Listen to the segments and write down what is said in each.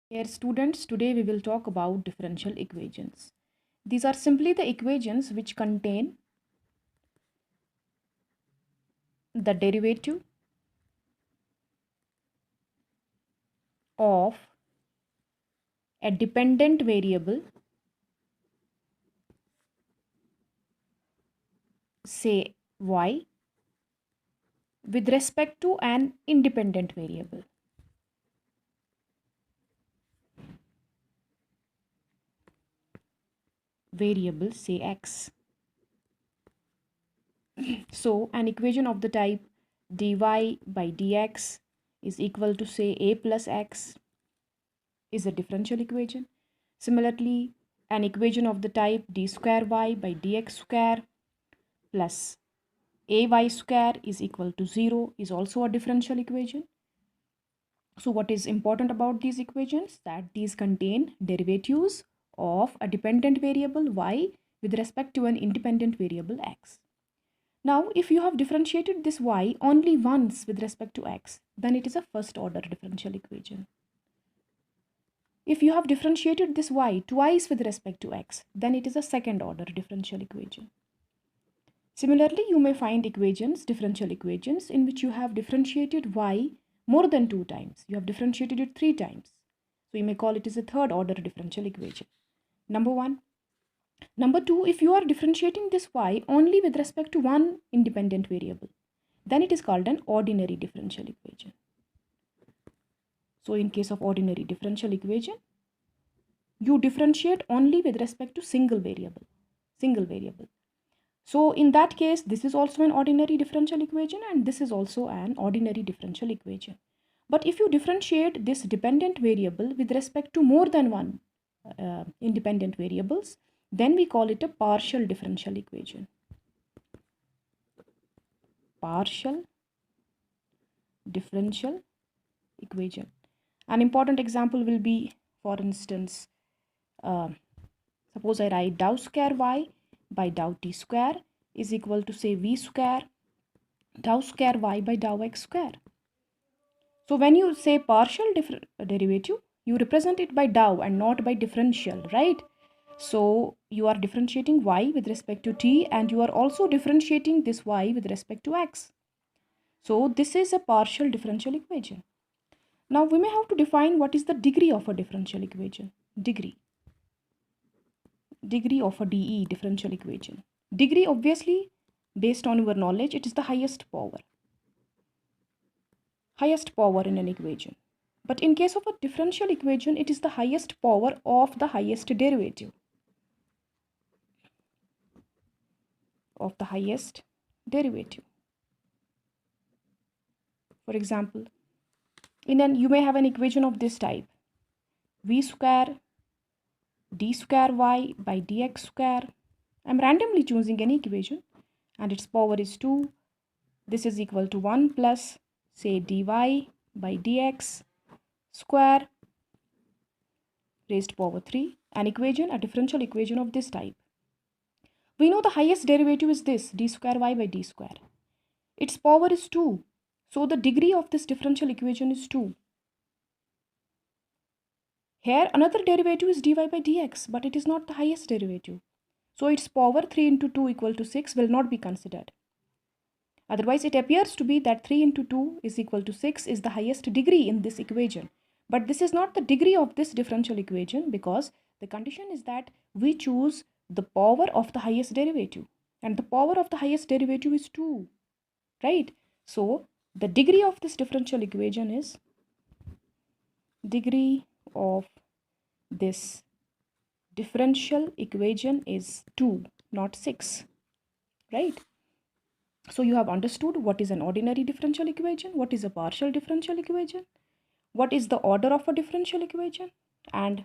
Dear students, today we will talk about differential equations. These are simply the equations which contain the derivative of a dependent variable, say y, with respect to an independent variable say x. So an equation of the type dy by dx is equal to say a plus x is a differential equation. Similarly, an equation of the type d square y by dx square plus ay square is equal to 0 is also a differential equation. So what is important about these equations? That these contain derivatives of a dependent variable y with respect to an independent variable x. Now, if you have differentiated this y only once with respect to x, then it is a first order differential equation. If you have differentiated this y twice with respect to x, then it is a second order differential equation. Similarly, you may find equations, differential equations, in which you have differentiated y more than 2 times. You have differentiated it 3 times. So you may call it as a third order differential equation. Number 1. Number 2, if you are differentiating this y only with respect to one independent variable, then it is called an ordinary differential equation. So in case of ordinary differential equation, you differentiate only with respect to single variable. So in that case, this is also an ordinary differential equation and this is also an ordinary differential equation. But if you differentiate this dependent variable with respect to more than one independent variables, then we call it a partial differential equation. Partial differential equation. An important example will be, for instance, suppose I write dou square y by dou t square is equal to say v square dou square y by dou x square. So when you say partial derivative, you represent it by dou and not by differential, right? So you are differentiating y with respect to t and you are also differentiating this y with respect to x. So this is a partial differential equation. Now we may have to define what is the degree of a differential equation. Degree of a DE, differential equation. Degree, obviously, based on your knowledge, it is the highest power in an equation. But in case of a differential equation, it is the highest power of the highest derivative. For example, you may have an equation of this type: v square d square y by dx square. I'm randomly choosing any equation and its power is 2. This is equal to 1 plus, say, dy by dx square raised to power 3. An equation, a differential equation of this type. We know the highest derivative is this, d square y by d square. Its power is 2. So the degree of this differential equation is 2. Here another derivative is dy by dx, but it is not the highest derivative. So its power 3 into 2 equal to 6 will not be considered. Otherwise, it appears to be that 3 into 2 is equal to 6 is the highest degree in this equation. But this is not the degree of this differential equation, because the condition is that we choose the power of the highest derivative. And the power of the highest derivative is 2. Right? So, the degree of this differential equation is degree of this differential equation is 2, not 6. Right? So you have understood what is an ordinary differential equation, what is a partial differential equation, what is the order of a differential equation, and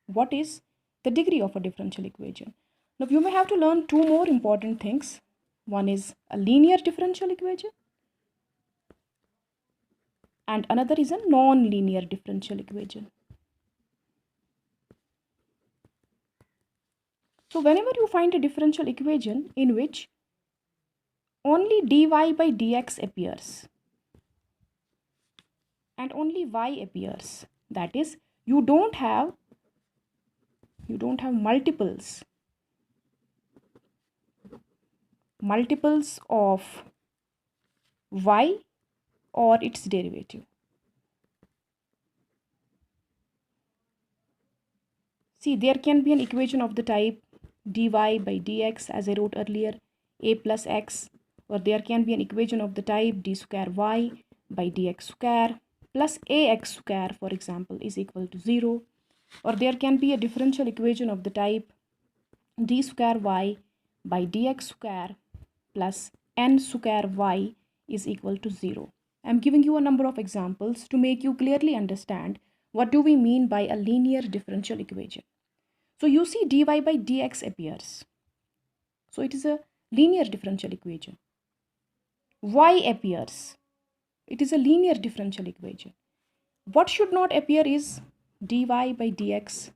what is the degree of a differential equation. Now you may have to learn two more important things. One is a linear differential equation and another is a non-linear differential equation. So whenever you find a differential equation in which only dy by dx appears and only y appears, that is, you don't have multiples of y or its derivative. See, there can be an equation of the type dy by dx, as I wrote earlier, a plus x, or there can be an equation of the type d square y by dx square plus ax square, for example, is equal to 0, or there can be a differential equation of the type d square y by dx square plus n square y is equal to 0. I'm giving you a number of examples to make you clearly understand what do we mean by a linear differential equation. So you see dy by dx appears. So it is a linear differential equation. Y appears. It is a linear differential equation. What should not appear is dy by dx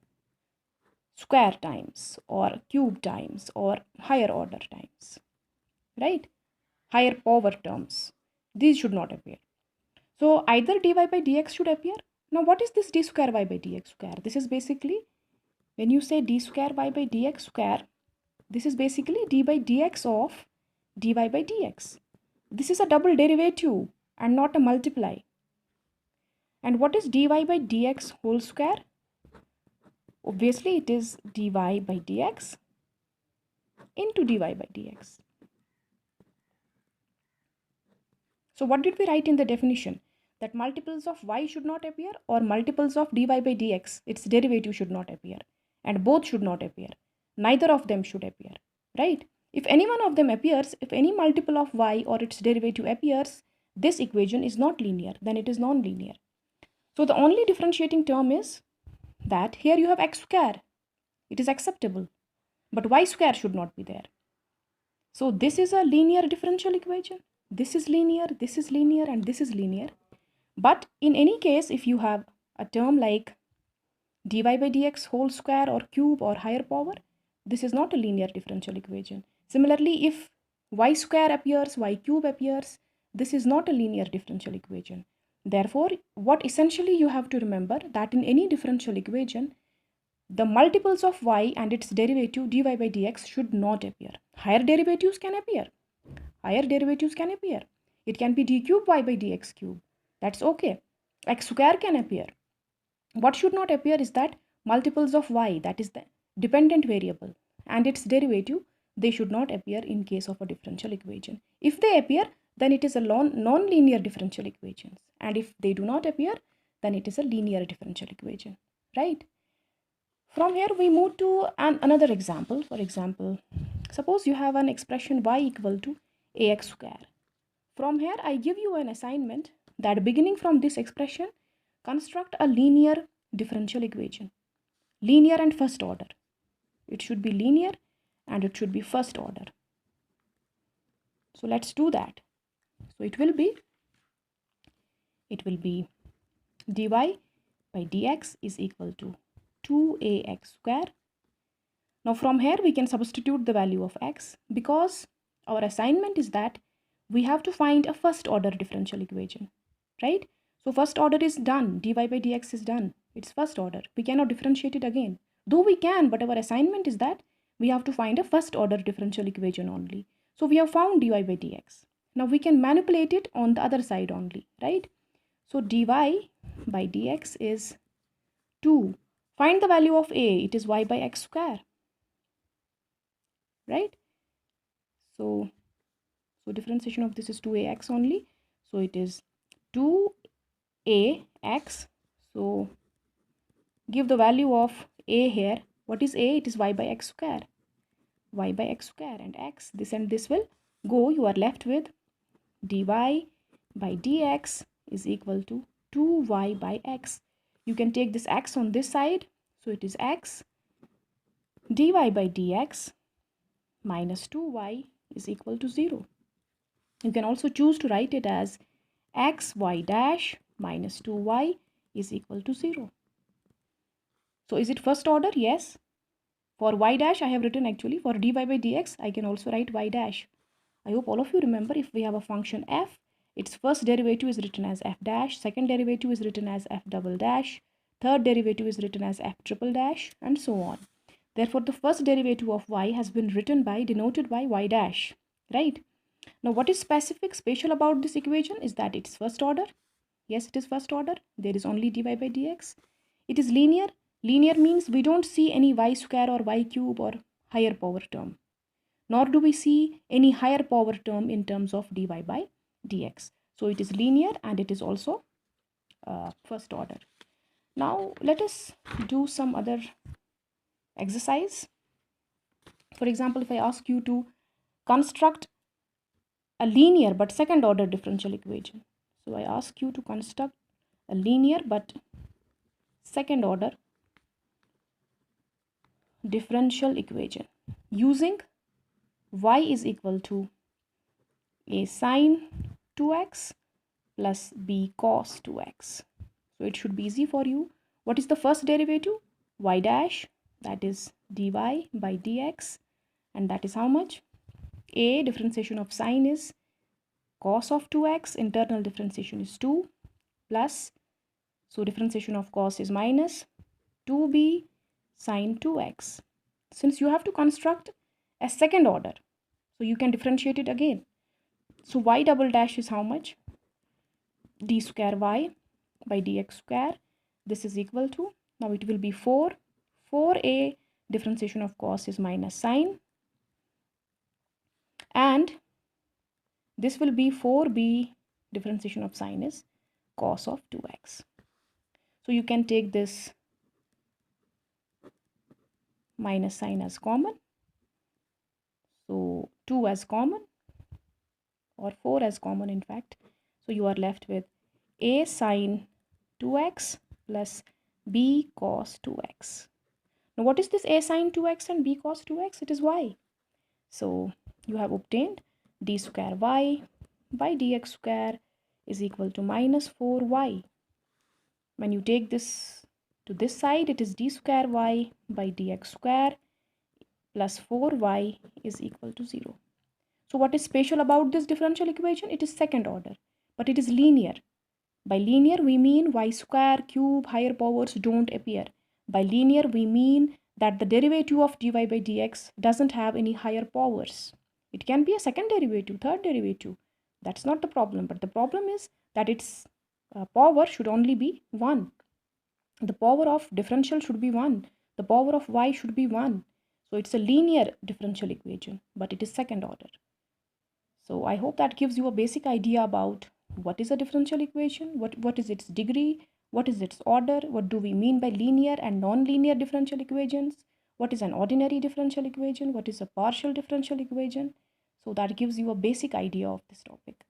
square times or cube times or higher order times, right? Higher power terms. These should not appear. So either dy by dx should appear. Now what is this d square y by dx square? This is basically, when you say d square y by dx square, this is basically d by dx of dy by dx. This is a double derivative and not a multiply. And what is dy by dx whole square? Obviously it is dy by dx into dy by dx. So what did we write in the definition? That multiples of y should not appear, or multiples of dy by dx, its derivative should not appear, and both should not appear. Neither of them should appear, right? If any one of them appears, if any multiple of y or its derivative appears, this equation is not linear, then it is non-linear. So the only differentiating term is that here you have x square. It is acceptable, but y square should not be there. So this is a linear differential equation. This is linear, and this is linear. But in any case, if you have a term like dy by dx whole square or cube or higher power, this is not a linear differential equation. Similarly, if y square appears, y cube appears, this is not a linear differential equation. Therefore, what essentially you have to remember, that in any differential equation, the multiples of y and its derivative dy by dx should not appear. Higher derivatives can appear. It can be d cube y by dx cube. That's okay. X square can appear. What should not appear is that multiples of y, that is the dependent variable, and its derivative, they should not appear in case of a differential equation. If they appear, then it is a non-linear differential equation. And if they do not appear, then it is a linear differential equation, right? From here, we move to another example. For example, suppose you have an expression y equal to ax square. From here, I give you an assignment that beginning from this expression, construct a linear differential equation. Linear and first order. It should be linear and it should be first order. So let's do that. So it will be dy by dx is equal to 2ax square. Now from here we can substitute the value of x, because our assignment is that we have to find a first order differential equation, right? So first order is done, dy by dx is done. It's first order. We cannot differentiate it again. Though we can, but our assignment is that we have to find a first order differential equation only. So we have found dy by dx. Now we can manipulate it on the other side only, right? So dy by dx is 2. Find the value of a. It is y by x square, right? So differentiation of this is 2ax only. So it is 2ax. So give the value of a here. What is a? It is y by x square. Y by x square, and x, this and this will go. You are left with dy by dx is equal to 2y by x. You can take this x on this side. So it is x dy by dx minus 2y is equal to 0. You can also choose to write it as x y dash minus 2y is equal to 0. So is it first order? Yes. For y dash I have written, actually for dy by dx I can also write y dash. I hope all of you remember, if we have a function f, its first derivative is written as f dash, second derivative is written as f double dash, third derivative is written as f triple dash, and so on. Therefore, the first derivative of y has been denoted by y dash, right? Now, what is special about this equation is that it's first order. Yes, it is first order. There is only dy by dx. It is linear. Linear means we don't see any y square or y cube or higher power term, nor do we see any higher power term in terms of dy by dx. So it is linear and it is also first order. Now let us do some other exercise. For example, if I ask you to construct a linear but second order differential equation. So I ask you to construct a linear but second order differential equation using y is equal to a sine 2x plus b cos 2x. So it should be easy for you. What is the first derivative? Y dash, that is dy by dx, and that is how much? A, differentiation of sine is cos of 2x, internal differentiation is 2, plus, so differentiation of cos is minus 2b sine 2x. Since you have to construct a second order, so you can differentiate it again. So y double dash is how much? D square y by dx square. This is equal to, now it will be 4. 4a differentiation of cos is minus sine, and this will be 4b differentiation of sine is cos of 2x. So you can take this minus sine as common, so 2 as common, or 4 as common in fact. So you are left with a sine 2x plus b cos 2x. Now what is this a sine 2x and b cos 2x? It is y. So you have obtained d square y by dx square is equal to minus 4y. When you take this to this side, it is d square y by dx square plus 4y is equal to 0. So what is special about this differential equation? It is second order, but it is linear. By linear, we mean y square, cube, higher powers don't appear. By linear, we mean that the derivative of dy by dx doesn't have any higher powers. It can be a second derivative, third derivative. That's not the problem, but the problem is that its power should only be 1. The power of differential should be 1. The power of y should be 1. So it's a linear differential equation, but it is second order. So I hope that gives you a basic idea about what is a differential equation, what is its degree, what is its order, what do we mean by linear and non-linear differential equations, what is an ordinary differential equation, what is a partial differential equation. So that gives you a basic idea of this topic.